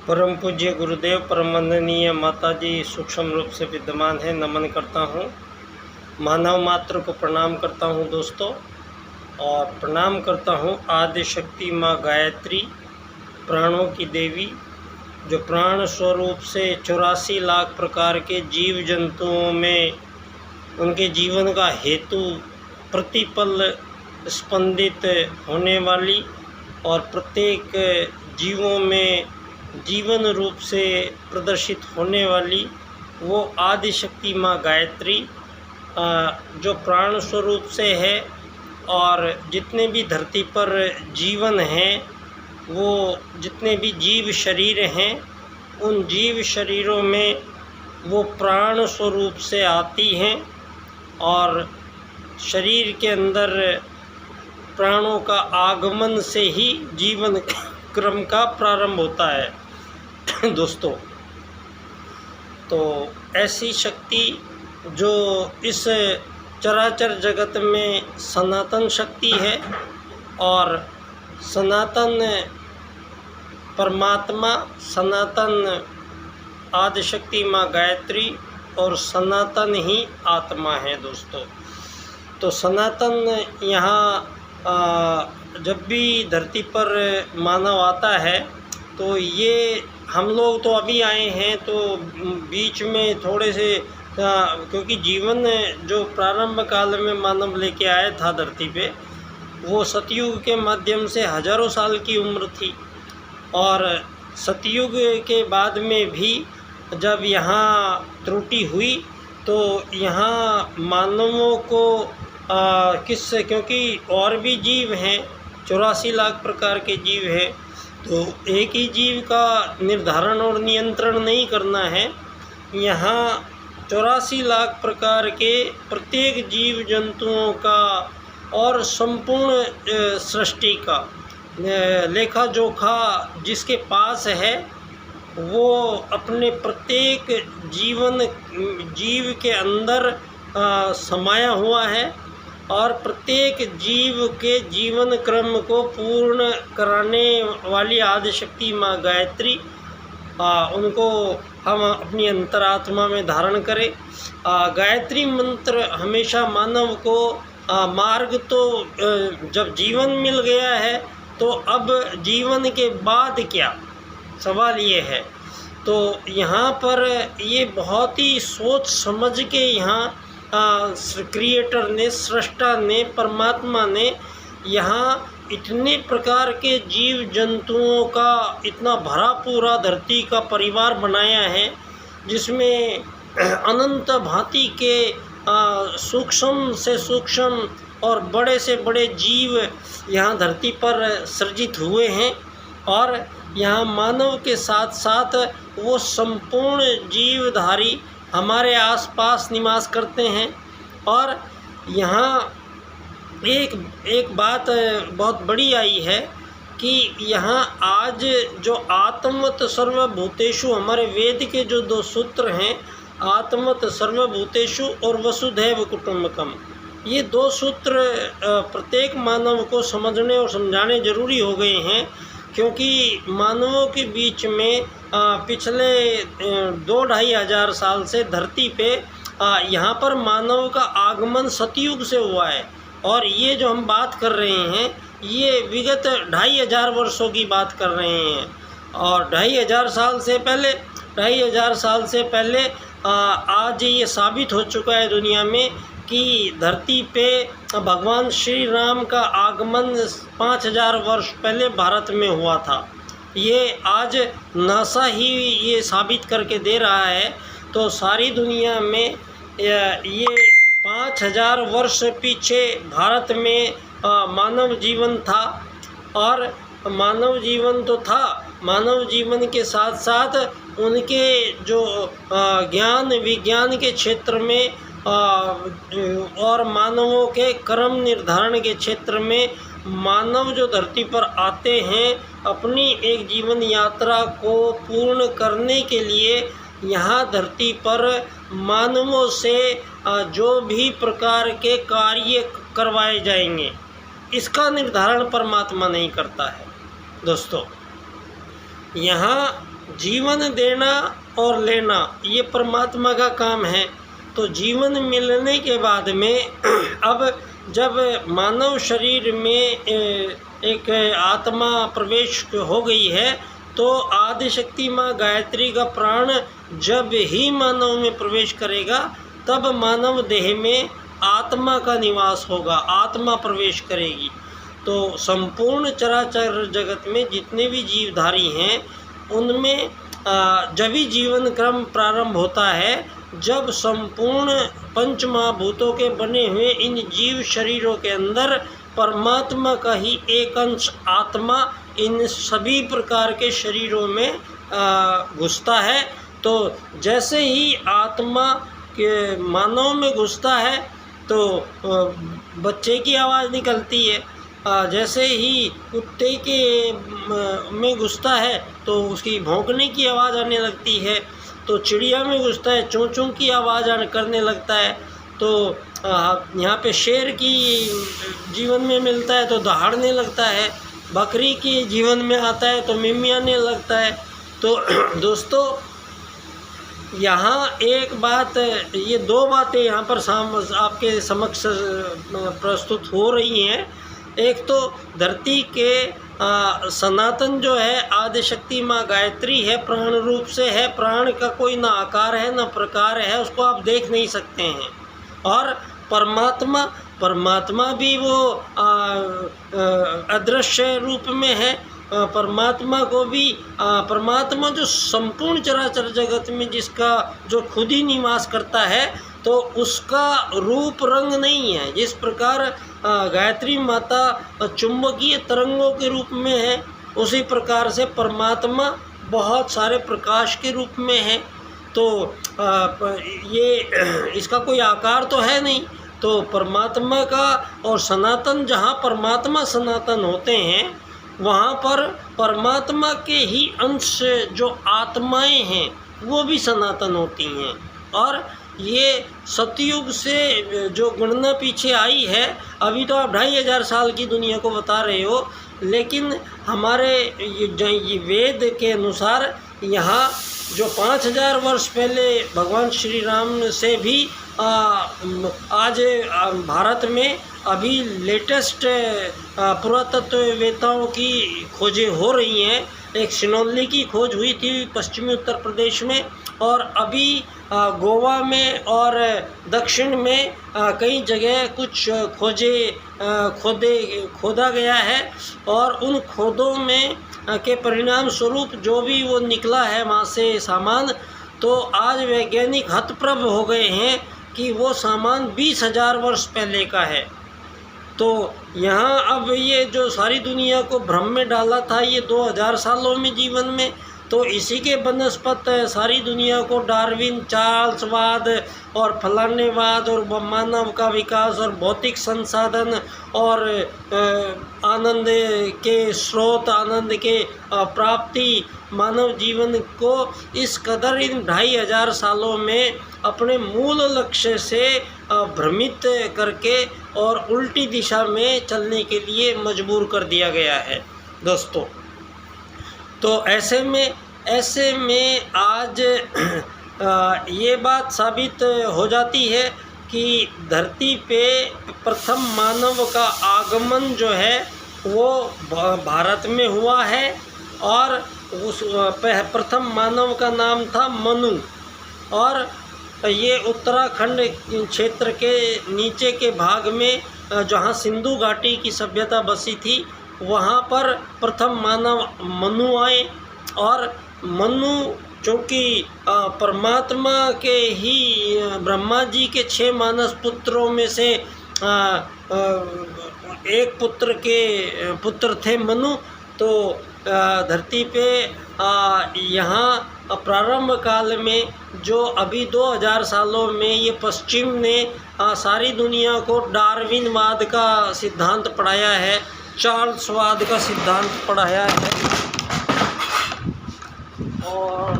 परम पूज्य गुरुदेव परम वंदनीय माता जी सूक्ष्म रूप से विद्यमान है। नमन करता हूँ, मानव मात्र को प्रणाम करता हूँ दोस्तों, और प्रणाम करता हूँ आदि शक्ति माँ गायत्री, प्राणों की देवी, जो प्राण स्वरूप से 84 लाख प्रकार के जीव जंतुओं में उनके जीवन का हेतु प्रतिपल स्पंदित होने वाली और प्रत्येक जीवों में जीवन रूप से प्रदर्शित होने वाली वो आदि शक्ति माँ गायत्री, जो प्राण स्वरूप से है। और जितने भी धरती पर जीवन हैं, वो जितने भी जीव शरीर हैं, उन जीव शरीरों में वो प्राण स्वरूप से आती हैं और शरीर के अंदर प्राणों का आगमन से ही जीवन क्रम का प्रारंभ होता है दोस्तों। तो ऐसी शक्ति जो इस चराचर जगत में सनातन शक्ति है, और सनातन परमात्मा, सनातन आदिशक्ति माँ गायत्री और सनातन ही आत्मा है दोस्तों। तो सनातन यहाँ जब भी धरती पर मानव आता है तो ये हम लोग तो अभी आए हैं, तो बीच में थोड़े से क्योंकि जीवन जो प्रारंभ काल में मानव लेके आया था धरती पे, वो सतयुग के माध्यम से हजारों साल की उम्र थी। और सतयुग के बाद में भी जब यहाँ त्रुटि हुई तो यहाँ मानवों को किससे, क्योंकि और भी जीव हैं, 84 लाख प्रकार के जीव हैं, तो एक ही जीव का निर्धारण और नियंत्रण नहीं करना है। यहाँ 84 लाख प्रकार के प्रत्येक जीव जंतुओं का और संपूर्ण सृष्टि का लेखा जोखा जिसके पास है, वो अपने प्रत्येक जीव के अंदर समाया हुआ है और प्रत्येक जीव के जीवन क्रम को पूर्ण कराने वाली आदिशक्ति माँ गायत्री, उनको हम अपनी अंतरात्मा में धारण करें। गायत्री मंत्र हमेशा मानव को मार्ग, तो जब जीवन मिल गया है तो अब जीवन के बाद क्या, सवाल ये है। तो यहाँ पर ये बहुत ही सोच समझ के यहाँ क्रिएटर ने, सृष्टा ने, परमात्मा ने यहाँ इतने प्रकार के जीव जंतुओं का इतना भरा पूरा धरती का परिवार बनाया है, जिसमें अनंत भांति के सूक्ष्म से सूक्ष्म और बड़े से बड़े जीव यहाँ धरती पर सृजित हुए हैं। और यहाँ मानव के साथ साथ वो संपूर्ण जीवधारी हमारे आसपास निवास करते हैं। और यहाँ एक बात बहुत बड़ी आई है कि यहाँ आज जो आत्मवत सर्वभूतेषु, हमारे वेद के जो 2 सूत्र हैं, आत्मवत सर्वभूतेषु और वसुधैव कुटुंबकम, ये 2 सूत्र प्रत्येक मानव को समझने और समझाने जरूरी हो गए हैं, क्योंकि मानवों के बीच में पिछले 2-2.5 हज़ार साल से धरती पे यहाँ पर मानव का आगमन सतयुग से हुआ है। और ये जो हम बात कर रहे हैं, ये विगत 2.5 वर्षों की बात कर रहे हैं। और 2.5 साल से पहले, 2.5 साल से पहले आज ये साबित हो चुका है दुनिया में कि धरती पे भगवान श्री राम का आगमन 5000 वर्ष पहले भारत में हुआ था। ये आज नासा ही ये साबित करके दे रहा है। तो सारी दुनिया में ये 5000 वर्ष पीछे भारत में मानव जीवन था। और मानव जीवन तो था, मानव जीवन के साथ साथ उनके जो ज्ञान विज्ञान के क्षेत्र में और मानवों के कर्म निर्धारण के क्षेत्र में मानव जो धरती पर आते हैं, अपनी एक जीवन यात्रा को पूर्ण करने के लिए यहाँ धरती पर मानवों से जो भी प्रकार के कार्य करवाए जाएंगे, इसका निर्धारण परमात्मा नहीं करता है दोस्तों। यहाँ जीवन देना और लेना ये परमात्मा का काम है। तो जीवन मिलने के बाद में अब जब मानव शरीर में एक आत्मा प्रवेश हो गई है, तो आदिशक्ति माँ गायत्री का प्राण जब ही मानव में प्रवेश करेगा तब मानव देह में आत्मा का निवास होगा, आत्मा प्रवेश करेगी। तो संपूर्ण चराचर जगत में जितने भी जीवधारी हैं उनमें जब ही जीवन क्रम प्रारंभ होता है जब संपूर्ण पंच महाभूतों के बने हुए इन जीव शरीरों के अंदर परमात्मा का ही एक अंश आत्मा इन सभी प्रकार के शरीरों में घुसता है। तो जैसे ही आत्मा के मानव में घुसता है तो बच्चे की आवाज़ निकलती है, जैसे ही कुत्ते के में घुसता है तो उसकी भौंकने की आवाज़ आने लगती है, तो चिड़िया में घुसता है चों चों की आवाज़ करने लगता है। तो यहाँ पे शेर की जीवन में मिलता है तो दहाड़ने लगता है, बकरी के जीवन में आता है तो मिमियाने लगता है। तो दोस्तों यहाँ एक बात, ये दो बातें यहाँ पर आपके समक्ष प्रस्तुत हो रही हैं। एक तो धरती के सनातन जो है आदिशक्ति माँ गायत्री है, प्राण रूप से है, प्राण का कोई ना आकार है ना प्रकार है, उसको आप देख नहीं सकते हैं। और परमात्मा भी वो अदृश्य रूप में है। परमात्मा को भी परमात्मा जो संपूर्ण चराचर जगत में जिसका जो खुद ही निवास करता है, तो उसका रूप रंग नहीं है। जिस प्रकार गायत्री माता चुंबकीय तरंगों के रूप में है, उसी प्रकार से परमात्मा बहुत सारे प्रकाश के रूप में है। तो ये इसका कोई आकार तो है नहीं। तो परमात्मा का और सनातन, जहाँ परमात्मा सनातन होते हैं वहाँ पर परमात्मा के ही अंश जो आत्माएं हैं वो भी सनातन होती हैं। और ये सतयुग से जो गणना पीछे आई है, अभी तो आप 2500 साल की दुनिया को बता रहे हो, लेकिन हमारे ये वेद के अनुसार यहाँ जो 5000 वर्ष पहले भगवान श्री राम से भी आज भारत में अभी लेटेस्ट पुरातत्ववेताओं की खोजें हो रही हैं। एक सिनोली की खोज हुई थी पश्चिमी उत्तर प्रदेश में, और अभी गोवा में और दक्षिण में कई जगह कुछ खोदा गया है। और उन खोदों में के परिणाम स्वरूप जो भी वो निकला है वहाँ से सामान, तो आज वैज्ञानिक हतप्रभ हो गए हैं कि वो सामान 20,000 वर्ष पहले का है। तो यहाँ अब ये जो सारी दुनिया को भ्रम में डाला था ये 2000 सालों में जीवन में, तो इसी के बनस्पत सारी दुनिया को डार्विन, चार्ल्सवाद और फलानेवाद और मानव का विकास और भौतिक संसाधन और आनंद के स्रोत, आनंद के प्राप्ति, मानव जीवन को इस कदर इन 2500 सालों में अपने मूल लक्ष्य से भ्रमित करके और उल्टी दिशा में चलने के लिए मजबूर कर दिया गया है दोस्तों। तो ऐसे में आज ये बात साबित हो जाती है कि धरती पे प्रथम मानव का आगमन जो है वो भारत में हुआ है। और उस प्रथम मानव का नाम था मनु। और ये उत्तराखंड क्षेत्र के नीचे के भाग में जहाँ सिंधु घाटी की सभ्यता बसी थी, वहाँ पर प्रथम मानव मनु आए। और मनु चूँकि परमात्मा के ही ब्रह्मा जी के 6 मानस पुत्रों में से एक पुत्र थे मनु। तो धरती पे यहाँ प्रारंभ काल में जो अभी 2000 सालों में ये पश्चिम ने सारी दुनिया को डार्विनवाद का सिद्धांत पढ़ाया है, चार्ल्सवाद का सिद्धांत पढ़ाया है। और